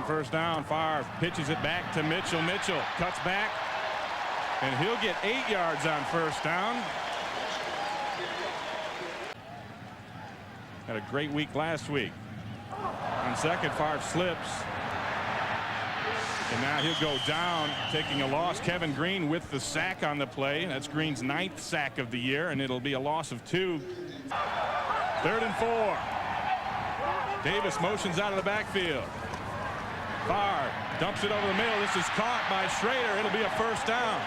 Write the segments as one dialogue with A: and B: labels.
A: first down. Favre pitches it back to Mitchell. Mitchell cuts back, and he'll get 8 yards on first down. Had a great week last week. On second, Favre slips. And now he'll go down, taking a loss. Kevin Green with the sack on the play. That's Green's 9th sack of the year, and it'll be a loss of 2. 3rd and 4. Davis motions out of the backfield. Favre dumps it over the middle. This is caught by Schrader. It'll be a first down.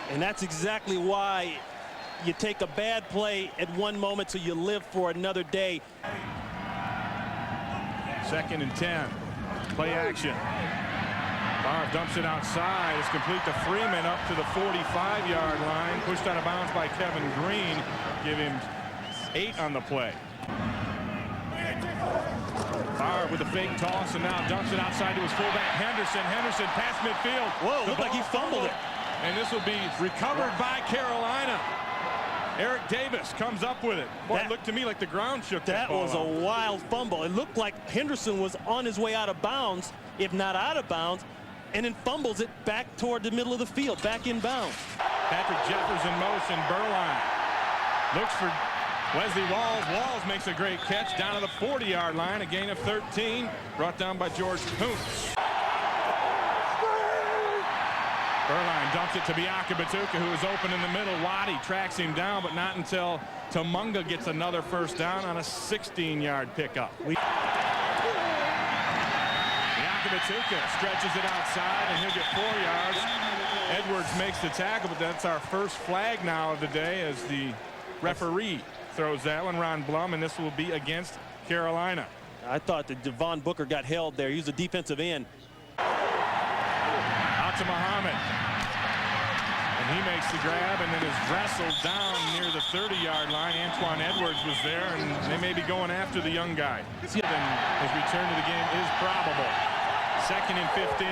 B: And that's exactly why you take a bad play at one moment so you live for another day.
A: 2nd and 10. Play action. Favre dumps it outside. It's complete to Freeman up to the 45-yard line. Pushed out of bounds by Kevin Green. Give him 8 on the play. Favre with a fake toss and now dumps it outside to his fullback Henderson. Henderson past midfield.
B: Whoa, looked like he fumbled it.
A: And this will be recovered by Carolina. Eric Davis comes up with it. Boy, it looked to me like the ground shook.
B: That was a wild fumble. It looked like Henderson was on his way out of bounds, if not out of bounds, and then fumbles it back toward the middle of the field, back in bounds.
A: Patrick Jeffers in motion. Berline looks for Wesley Walls. Walls makes a great catch down to the 40-yard line. A gain of 13, brought down by George Koontz. Berline dumps it to Biaka Batuka, who is open in the middle. Waddy tracks him down, but not until Tumunga gets another first down on a 16-yard pickup. Biaka Batuka stretches it outside, and he'll get 4 yards. Edwards makes the tackle, but that's our first flag now of the day as the referee throws that one, Ron Blum, and this will be against Carolina.
B: I thought that Devon Booker got held there. He was a defensive end.
A: To Muhammad, and he makes the grab and then is wrestled down near the 30-yard line. Antoine Edwards was there, and they may be going after the young guy. And his return to the game is probable. 2nd and 15.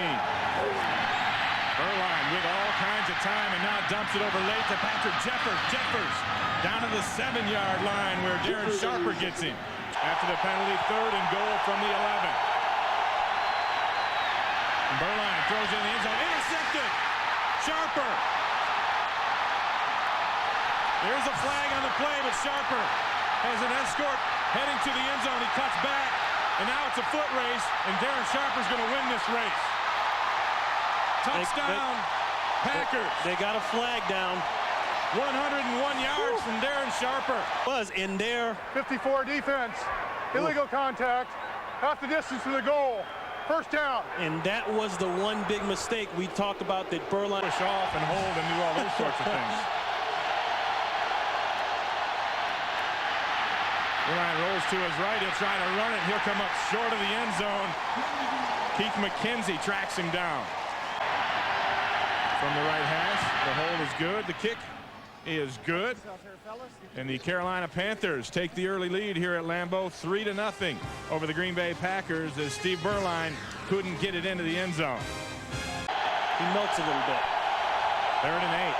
A: Berline with all kinds of time and now dumps it over late to Patrick Jeffers. Jeffers down to the 7-yard line where Darren Sharper gets him. After the penalty, 3rd and goal from the 11. Berline throws it in the end zone. Intercepted. Sharper. There's a flag on the play, but Sharper has an escort heading to the end zone. He cuts back, and now it's a foot race, and Darren Sharper's going to win this race. Touchdown, Packers.
B: They got a flag down.
A: 101 yards from Darren Sharper.
B: Was in there.
C: 54 defense. Illegal contact. Half the distance to the goal. First down.
B: And that was the one big mistake we talked about that Berline
A: push off and hold and do all those sorts of things. Berline rolls to his right. He'll try to run it. He'll come up short of the end zone. Keith McKenzie tracks him down. From the right hash, the hold is good. The kick is good. And the Carolina Panthers take the early lead here at Lambeau, 3-0 over the Green Bay Packers as Steve Berline couldn't get it into the end zone.
B: He melts a little bit.
A: 3rd and 8.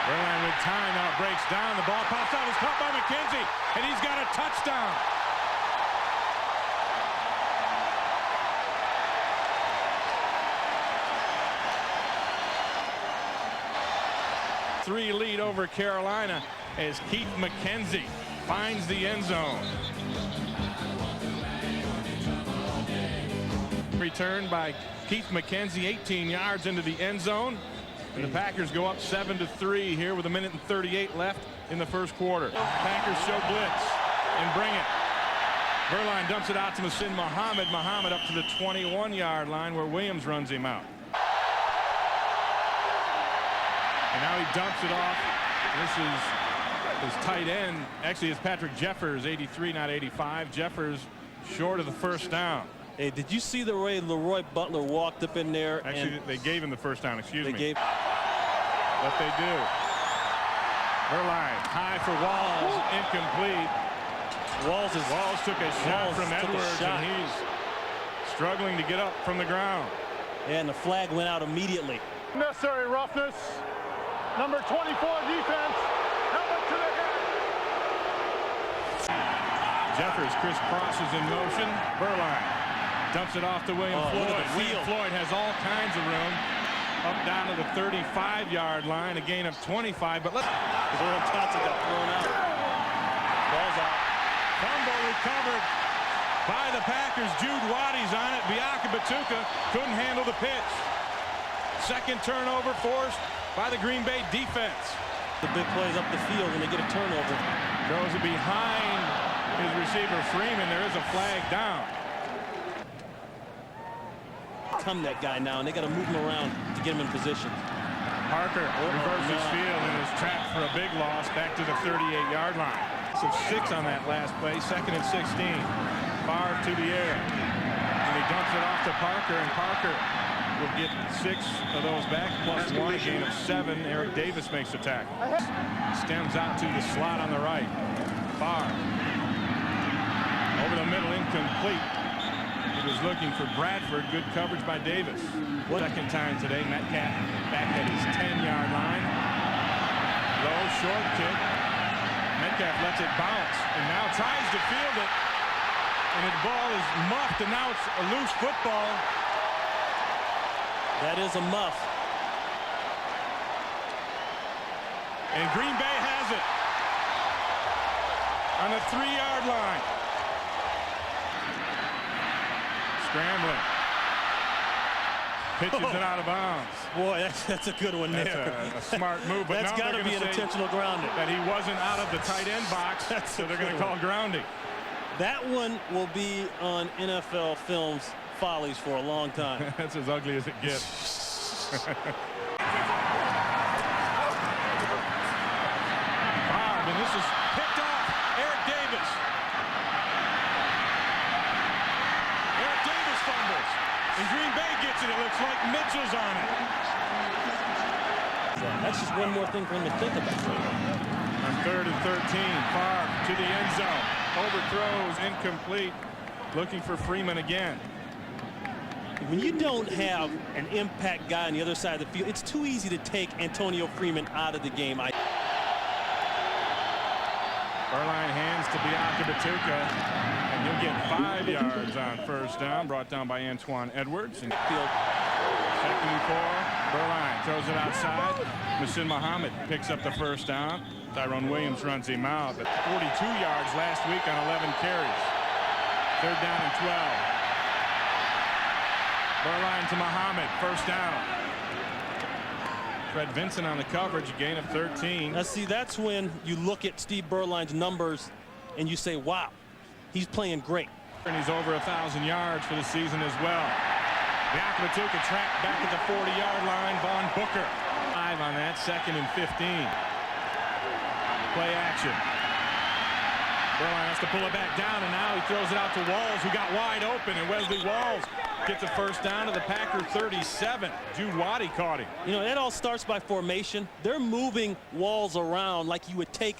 A: Berline with time now breaks down. The ball pops out. It's caught by McKenzie, and he's got a touchdown. Three lead over Carolina as Keith McKenzie finds the end zone. Return by Keith McKenzie, 18 yards into the end zone. And the Packers go up 7-3 here with 1:38 left in the first quarter. Packers show blitz and bring it. Berline dumps it out to Muhsin Muhammad. Muhammad up to the 21-yard line where Williams runs him out. And now he dumps it off. This is his tight end. Actually, it's Patrick Jeffers, 83, not 85. Jeffers short of the first down.
B: Hey, did you see the way Leroy Butler walked up in there?
A: Actually, they gave him the first down, excuse me. What they do. Berline, high for Walls, incomplete. Walls took a shot from Edwards, and he's struggling to get up from the ground.
B: And the flag went out immediately.
C: Necessary roughness. Number 24 defense. Helmet to the head.
A: Jeffers crisscrosses in motion. Berline dumps it off to William Floyd. William Floyd has all kinds of room. Up down to the 35-yard line, a gain of 25. But let's.
B: Johnson got thrown out. Ball's out.
A: Fumble recovered by the Packers. Jude Waddy's on it. Biaka Batuka couldn't handle the pitch. Second turnover forced by the Green Bay defense.
B: The big plays up the field when they get a turnover.
A: Throws it behind his receiver Freeman. There is a flag down.
B: Come that guy now, and they got to move him around to get him in position.
A: Parker reverses field and is trapped for a big loss back to the 38-yard line. So 6 on that last play, 2nd and 16. Favre to the air. And he dumps it off to Parker, and Parker will get 6 of those back, plus 1, a gain of 7. Eric Davis makes the tackle. Stems out to the slot on the right. Favre. Over the middle, incomplete. He was looking for Bradford. Good coverage by Davis. Second time today, Metcalf back at his 10-yard line. Low, short kick. Metcalf lets it bounce and now tries to field it. And the ball is muffed, and now it's a loose football.
B: That is a muff.
A: And Green Bay has it on the 3-yard line. Scrambling. Pitches it out of bounds.
B: Boy, that's a good one there.
A: That's a smart move. But
B: that's got to be an intentional grounding.
A: That he wasn't out of the tight end box, so they're going to call grounding.
B: That one will be on NFL Films Follies for a long time.
A: That's as ugly as it gets. And this is picked off. Eric Davis. Eric Davis fumbles. And Green Bay gets it. It looks like Mitchell's on it.
B: That's just one more thing for him to think about.
A: On 3rd and 13, Favre to the end zone. Overthrows, incomplete. Looking for Freeman again.
B: When you don't have an impact guy on the other side of the field, it's too easy to take Antonio Freeman out of the game.
A: Berline hands to Biaka Batuka, and he'll get 5 yards on first down, brought down by Antoine Edwards. And 2nd and 4, Berline throws it outside. Muhsin Muhammad picks up the first down. Tyrone Williams runs him out, but 42 yards last week on 11 carries. 3rd down and 12. Berline to Muhammad, first down. Fred Vincent on the coverage, a gain of 13.
B: Now see, that's when you look at Steve Berline's numbers and you say, wow, he's playing great.
A: And he's over 1,000 yards for the season as well. Biaka Batuka trapped back at the 40-yard line. Vaughn Booker 5 on that, 2nd and 15. Play action. Berline has to pull it back down, and now he throws it out to Walls, who got wide open, and Wesley Walls gets a first down to the Packer 37. Jude Waddy caught him.
B: You know, it all starts by formation. They're moving Walls around like you would take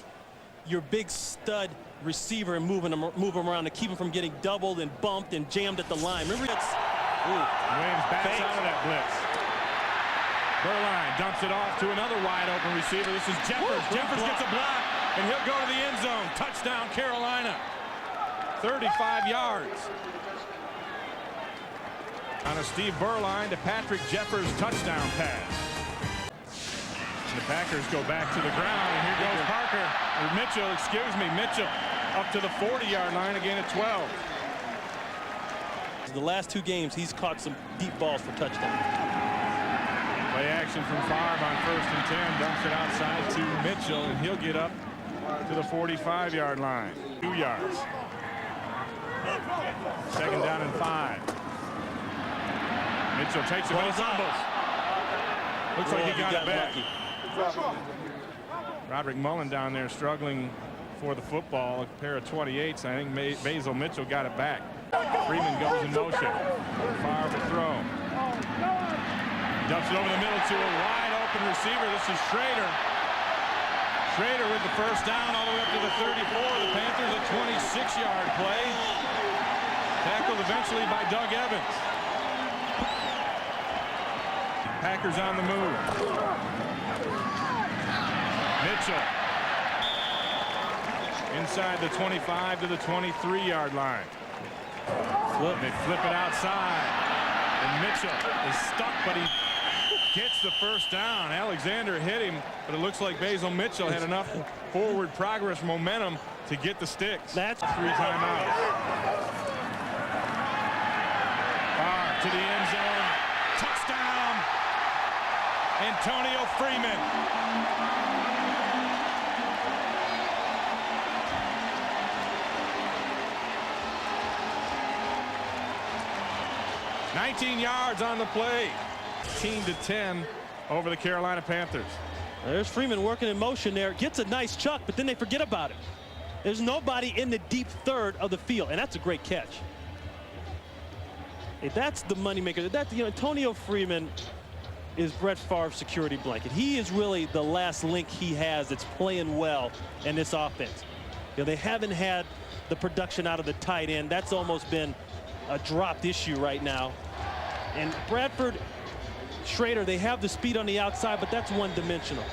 B: your big stud receiver and move him around to keep him from getting doubled and bumped and jammed at the line. Remember, it's
A: Williams backs out of that blitz. Berline dumps it off to another wide open receiver. This is Jeffers. Jeffers gets a block, and he'll go to the end zone. Touchdown, Carolina. 35 yards. On a Steve Berline to Patrick Jeffers touchdown pass. And the Packers go back to the ground, and here goes Parker. Or Mitchell, excuse me. Mitchell up to the 40-yard line, again at 12.
B: The last 2 games, he's caught some deep balls for touchdowns.
A: Play action from Favre on 1st and 10. Dumps it outside to Mitchell, and he'll get up to the 45-yard line. 2 yards. 2nd down and 5. Mitchell takes it, but he fumbles. Looks like he got it back. Roderick Mullen down there struggling for the football. A pair of 28s. I think Basil Mitchell got it back. Freeman goes in motion. Favre to throw. Dumps it over the middle to a wide open receiver. This is Schrader. Schrader with the first down all the way up to the 34. The Panthers a 26-yard play. Tackled eventually by Doug Evans. Packers on the move. Mitchell. Inside the 25 to the 23-yard line.
B: Flip.
A: They flip it outside. And Mitchell is stuck, but he gets the first down. Alexander hit him, but it looks like Basil Mitchell had enough forward progress momentum to get the sticks.
B: That's
A: 3 timeouts. Far to the end zone. Touchdown. Antonio Freeman. 19 yards on the play. 15-10 over the Carolina Panthers.
B: There's Freeman working in motion there. Gets a nice chuck, but then they forget about it. There's nobody in the deep third of the field, and that's a great catch. Hey, that's the moneymaker. Antonio Freeman is Brett Favre's security blanket. He is really the last link he has that's playing well in this offense. They haven't had the production out of the tight end. That's almost been a dropped issue right now. And Bradford, Schrader, they have the speed on the outside, but that's one-dimensional.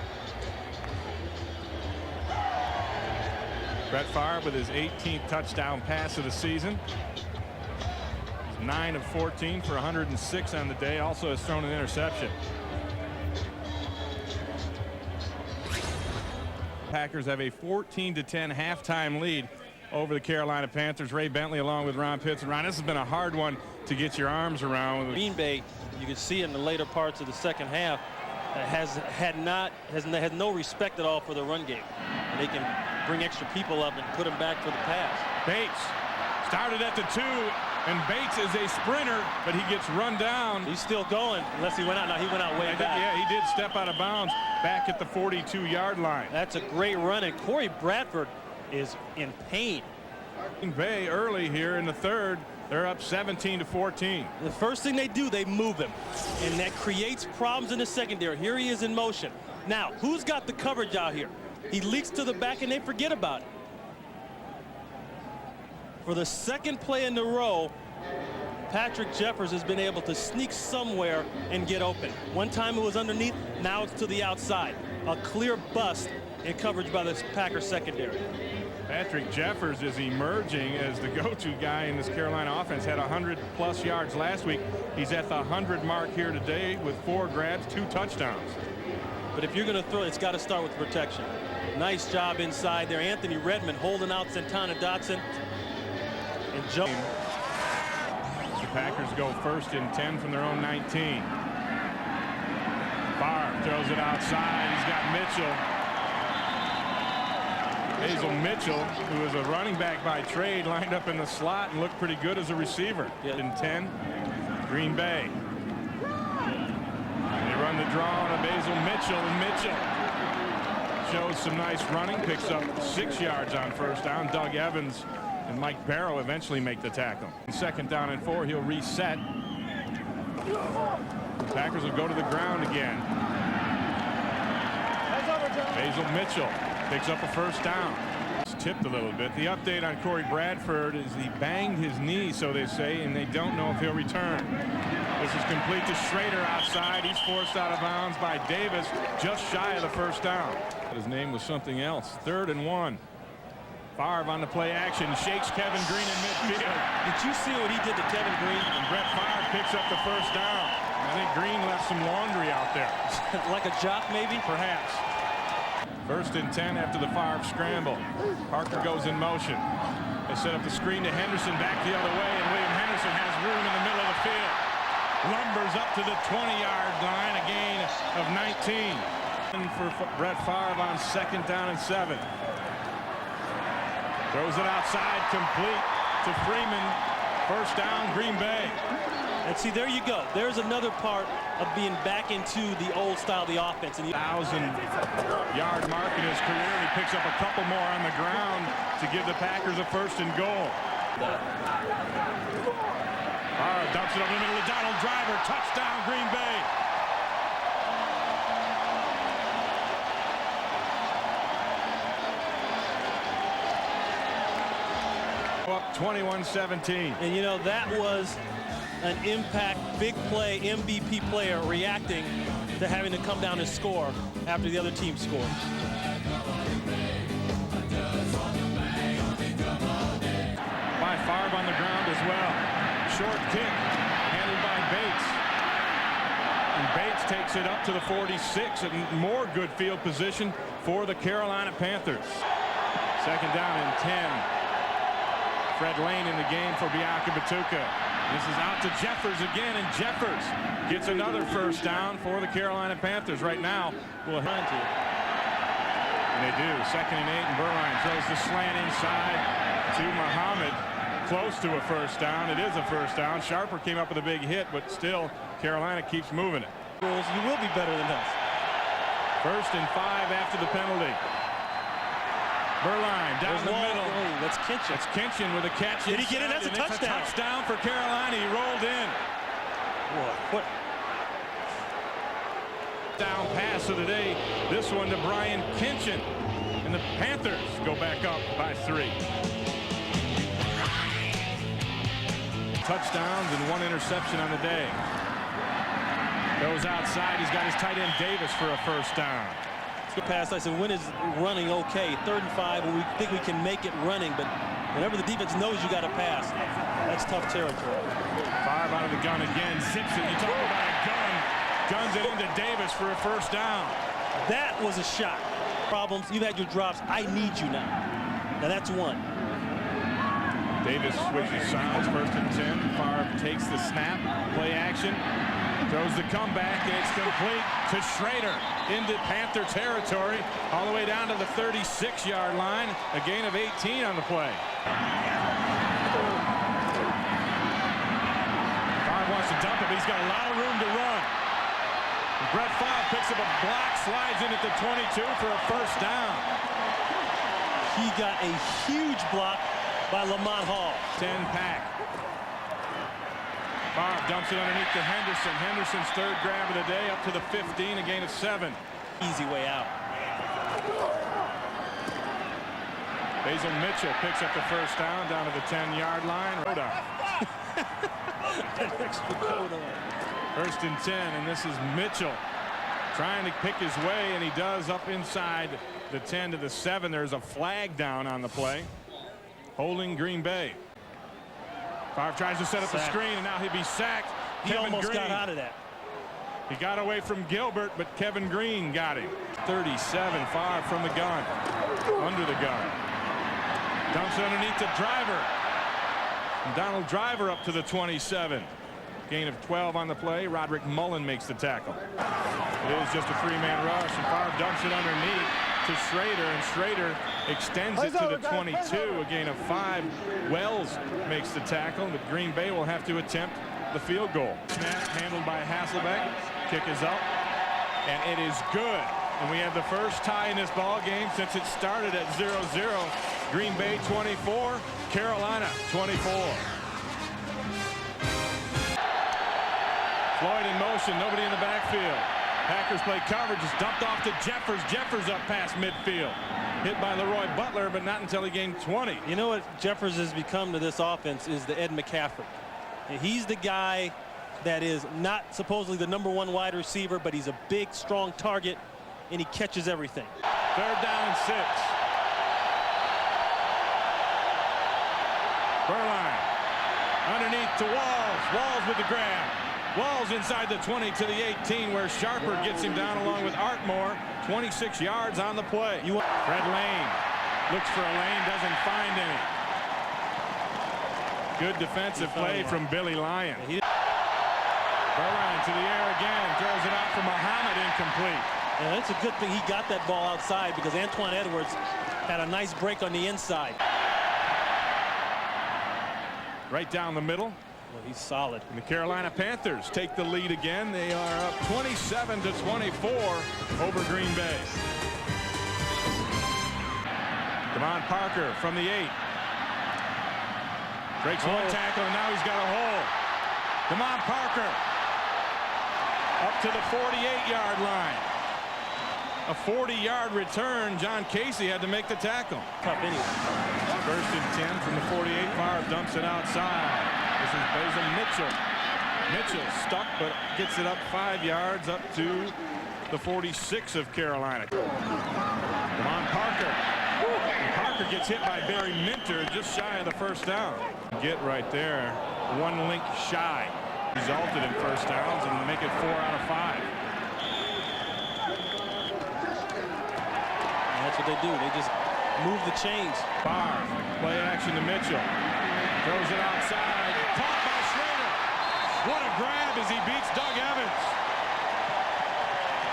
A: Brett Favre with his 18th touchdown pass of the season. 9 of 14 for 106 on the day. Also has thrown an interception. Packers have a 14-10 halftime lead over the Carolina Panthers. Ray Bentley along with Ron Pitts. And Ron, this has been a hard one to get your arms around.
B: Green Bay, you can see in the later parts of the second half, has no respect at all for the run game. And they can bring extra people up and put them back for the pass.
A: Bates started at the 2, and Bates is a sprinter, but he gets run down.
B: He's still going, unless he went out. No, he went out way back.
A: Yeah, he did step out of bounds back at the 42-yard line.
B: That's a great run, and Corey Bradford is in pain.
A: Green Bay early here in the third. They're up 17-14.
B: The first thing they do, they move him, and that creates problems in the secondary. Here he is in motion. Now, who's got the coverage out here? He leaks to the back, and they forget about it. For the second play in a row, Patrick Jeffers has been able to sneak somewhere and get open. One time it was underneath, now it's to the outside. A clear bust in coverage by the Packers secondary.
A: Patrick Jeffers is emerging as the go-to guy in this Carolina offense. Had 100+ yards last week. He's at the 100 mark here today with 4 grabs, 2 touchdowns.
B: But if you're going to throw, it's got to start with protection. Nice job inside there. Anthony Redmond holding out Santana Dotson. And Joe.
A: The Packers go first and 10 from their own 19. Favre throws it outside. He's got Mitchell. Basil Mitchell, who is a running back by trade, lined up in the slot and looked pretty good as a receiver. In 10, Green Bay. They run the draw on a Basil Mitchell, and Mitchell shows some nice running, picks up 6 yards on first down. Doug Evans and Mike Barrow eventually make the tackle. Second down and 4, he'll reset. The Packers will go to the ground again. Basil Mitchell picks up a first down. It's tipped a little bit. The update on Corey Bradford is he banged his knee, so they say, and they don't know if he'll return. This is complete to Schrader outside. He's forced out of bounds by Davis, just shy of the first down. His name was something else. 3rd and 1. Favre on the play action, shakes Kevin Green in midfield.
B: Did you see what he did to Kevin Green?
A: And Brett Favre picks up the first down. I think Green left some laundry out there.
B: Like a jock, maybe?
A: Perhaps. 1st and 10 after the Favre scramble. Parker goes in motion. They set up the screen to Henderson, back the other way, and William Henderson has room in the middle of the field. Lumbers up to the 20-yard line, a gain of 19. And for Brett Favre on 2nd down and 7. Throws it outside, complete to Freeman. First down, Green Bay.
B: And see, there you go. There's another part of being back into the old style of the offense. And
A: 1,000-yard mark in his career, and he picks up a couple more on the ground to give the Packers a 1st and goal. Dumps it over the middle of Donald Driver. Touchdown, Green Bay. Up 21-17.
B: And you know, that was an impact, big play, MVP player reacting to having to come down and score after the other team scored.
A: short kick handled by Bates. And Bates takes it up to the 46, and more good field position for the Carolina Panthers. Second down and 10. Fred Lane in the game for Bianca Batuka. This is out to Jeffers again, and Jeffers gets another first down for the Carolina Panthers. Right now, we'll hand to. And they do. Second and 8, and Berline throws the slant inside to Muhammad. Close to a first down. It is a first down. Sharper came up with a big hit, but still, Carolina keeps moving it.
B: You will be better than us.
A: First and 5 after the penalty. Berline down the middle.
B: Oh, that's Kinchin.
A: It's Kinchin with a catch.
B: Did he get it? That's a touchdown.
A: It's a touchdown for Carolina. He rolled in.
B: What?
A: Down pass of the day. This one to Brian Kinchin. And the Panthers go back up by 3. Touchdowns and 1 interception on the day. Goes outside. He's got his tight end Davis for a first down.
B: Good pass. I said, when is running okay? 3rd and 5, when we think we can make it running, but whenever the defense knows you got to pass, that's tough territory.
A: 5 out of the gun again. Zips it. You talk about a gun. Guns it into Davis for a first down.
B: That was a shot. Problems. You've had your drops. I need you now. Now that's 1.
A: Davis switches sides. 1st and 10. Favre takes the snap. Play action. Throws the comeback. It's complete to Schrader into Panther territory. All the way down to the 36-yard line. A gain of 18 on the play. Favre wants to dump it, but he's got a lot of room to run. Brett Favre picks up a block, slides in at the 22 for a first down.
B: He got a huge block by Lamont Hall.
A: 10 pack. Favre dumps it underneath to Henderson. Henderson's 3rd grab of the day, up to the 15, a gain of 7.
B: Easy way out.
A: Basil Mitchell picks up the first down down to the 10-yard line.
B: An extra code on.
A: 1st and 10, and this is Mitchell trying to pick his way, and he does up inside the 10 to the 7. There's a flag down on the play. Holding Green Bay. Favre tries to set up the screen, and now he'll be sacked.
B: He almost got out of that.
A: He got away from Gilbert, but Kevin Green got him. 37, Favre from the gun. Under the gun. Dumps it underneath the Driver. And Donald Driver up to the 27. Gain of 12 on the play. Roderick Mullen makes the tackle. It is just a 3-man rush, and Favre dumps it underneath to Schrader, and Schrader extends it to the 22. A gain of 5. Wells makes the tackle, but Green Bay will have to attempt the field goal. Snap handled by Hasselbeck. Kick is up, and it is good. And we have the first tie in this ball game since it started at 0-0. Green Bay 24, Carolina 24. Floyd in motion, nobody in the backfield. Packers play coverage, it's dumped off to Jeffers. Jeffers up past midfield. Hit by Leroy Butler, but not until he gained 20.
B: You know what Jeffers has become to this offense is the Ed McCaffrey. He's the guy that is not supposedly the #1 wide receiver, but he's a big, strong target, and he catches everything.
A: 3rd down and 6. Berline underneath to Walls. Walls with the grab. Walls inside the 20 to the 18, where Sharper gets him down along with Artmore. 26 yards on the play. Fred Lane looks for a lane, doesn't find any. Good defensive play from Billy Lyon. Berline to the air again, throws it out for Muhammad, incomplete.
B: Yeah, it's a good thing he got that ball outside, because Antoine Edwards had a nice break on the inside.
A: Right down the middle.
B: Well, he's solid.
A: And the Carolina Panthers take the lead again. They are up 27-24 over Green Bay. Devon Parker from the 8. Breaks one tackle, and now he's got a hole. Devon Parker up to the 48-yard line. A 40-yard return. John Casey had to make the tackle.
B: Tough anyway.
A: 1st and 10 from the 48. Favre dumps it outside. This is Basil Mitchell. Mitchell stuck, but gets it up 5 yards up to the 46 of Carolina. Devon Parker. And Parker gets hit by Barry Minter just shy of the first down. Get right there. one link shy. Resulted in first downs and make it 4 out of 5.
B: And that's what they do. They just move the chains.
A: Favre, play action to Mitchell. Throws it outside. Caught by Schrader. What a grab as he beats Doug Evans.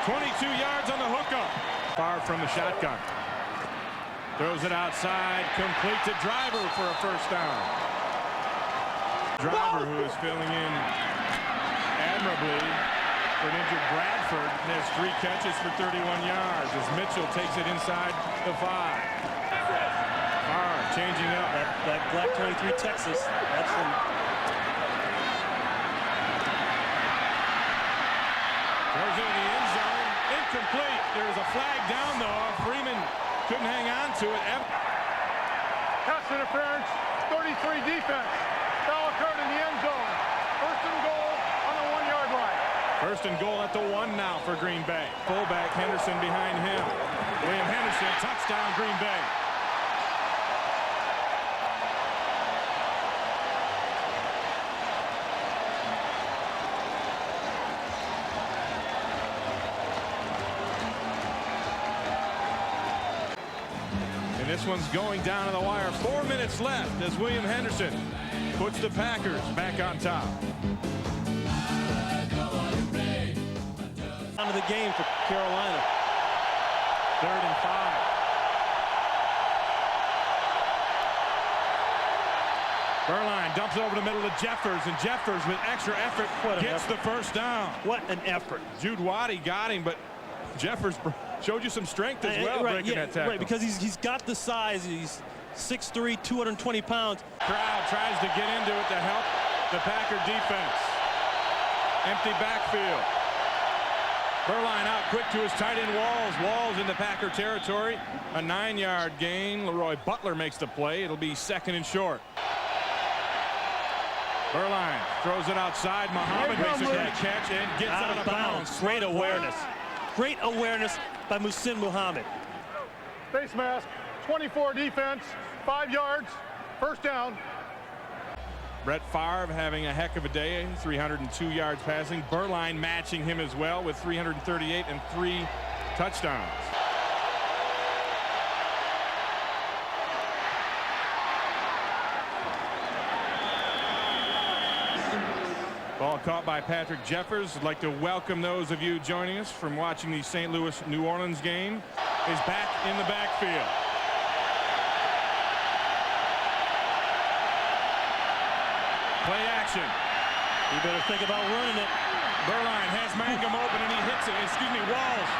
A: 22 yards on the hookup. Favre from the shotgun. Throws it outside. Complete to Driver for a first down. Driver, who is filling in admirably for an injured Bradford, has 3 catches for 31 yards as Mitchell takes it inside the 5. Favre changing up.
B: That Black 23 Texas. That's from.
A: Throws it in the end zone. Incomplete. There's a flag down, though. Freeman couldn't hang on to it.
C: Pass interference, 33 defense. Foul occurred in the end zone. First and goal on the 1-yard line.
A: First and goal at the 1 now for Green Bay. Fullback Henderson behind him. William Henderson, touchdown Green Bay. And this one's going down to the wire. 4 minutes left as William Henderson puts the Packers back on top.
B: Out of the game for Carolina.
A: 3rd and 5. Berline dumps it over the middle to Jeffers, and Jeffers with extra effort gets the first down.
B: What an effort.
A: Jude Waddy got him, but Jeffers showed you some strength as well, breaking that tackle.
B: Right, because he's got the size. He's 6'3", 220 pounds.
A: Crowd tries to get into it to help the Packer defense. Empty backfield. Berline out quick to his tight end Walls. Walls into Packer territory. A 9-yard gain. Leroy Butler makes the play. It'll be 2nd and short. Berline throws it outside. Muhammad makes a great catch and gets out of bounds.
B: Great awareness. Great awareness by Muhsin Muhammad.
C: Face mask, 24 defense, 5 yards, first down.
A: Brett Favre having a heck of a day, 302 yards passing. Berline matching him as well with 338 and 3 touchdowns. Ball caught by Patrick Jeffers. I'd like to welcome those of you joining us from watching the St. Louis-New Orleans game. Is back in the backfield. Play action.
B: You better think about running it.
A: Berline has Mangum open and he hits it. Excuse me, Walls.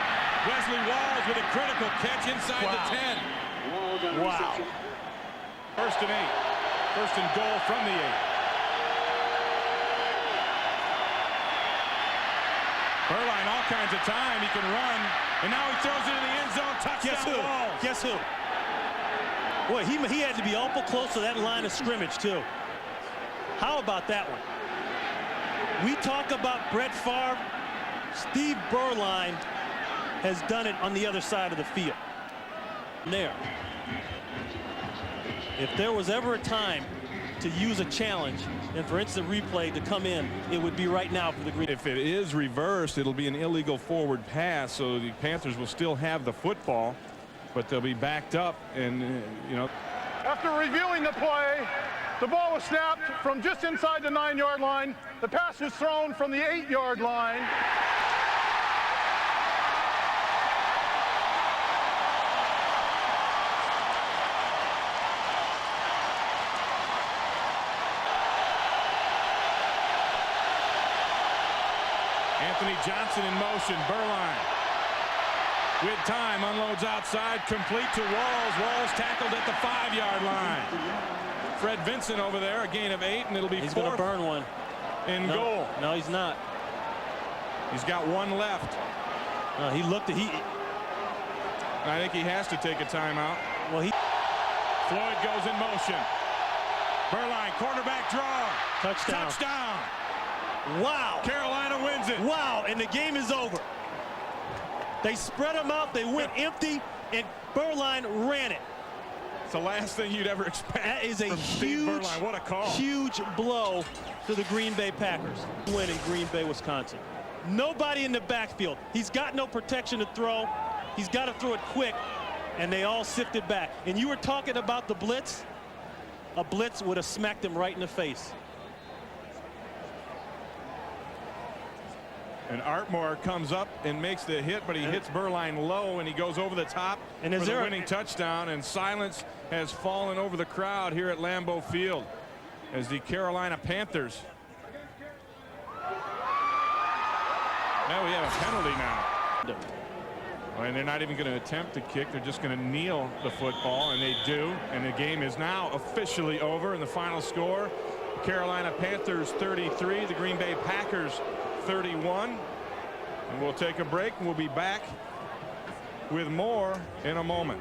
A: Wesley Walls with a critical catch inside the 10.
B: Wow.
A: 1st and 8. 1st and goal from the 8. Berline all kinds of time. He can run. And now he throws it in the end zone. Touchdown Walls.
B: Guess who? Boy, he had to be awful close to that line of scrimmage, too. How about that one? We talk about Brett Favre. Steve Berline has done it on the other side of the field. There. If there was ever a time to use a challenge and for instant replay to come in, it would be right now for the Green.
A: If it is reversed, it'll be an illegal forward pass, so the Panthers will still have the football, but they'll be backed up and, you know.
C: After reviewing the play, the ball was snapped from just inside the 9-yard line. The pass was thrown from the 8-yard line.
A: Anthony Johnson in motion. Berline with time unloads outside, complete to Walls. Walls tackled at the 5-yard line. Fred Vincent over there, a gain of 8, and it'll be
B: He's going to burn one.
A: In goal.
B: No, he's not.
A: He's got 1 left.
B: He looked at
A: I think he has to take a timeout.
B: Well,
A: Floyd goes in motion. Berline, quarterback draw.
B: Touchdown.
A: Touchdown.
B: Wow.
A: Carolina wins it.
B: Wow, and the game is over. They spread them out, they went empty, and Berline ran it.
A: It's the last thing you'd ever expect.
B: That is a huge,
A: what a call.
B: huge blow to the Green Bay Packers. Win in Green Bay, Wisconsin. Nobody in the backfield. He's got no protection to throw. He's got to throw it quick, and they all sifted back. And you were talking about the blitz. A blitz would have smacked him right in the face.
A: And Artmore comes up and makes the hit, but he hits Berline low, and he goes over the top
B: and
A: for the winning touchdown. And silence has fallen over the crowd here at Lambeau Field as the Carolina Panthers. Now we have a penalty now. And they're not even going to attempt to kick. They're just going to kneel the football, and they do. And the game is now officially over. And the final score, Carolina Panthers 33, the Green Bay Packers 31. And we'll take a break, and we'll be back with more in a moment.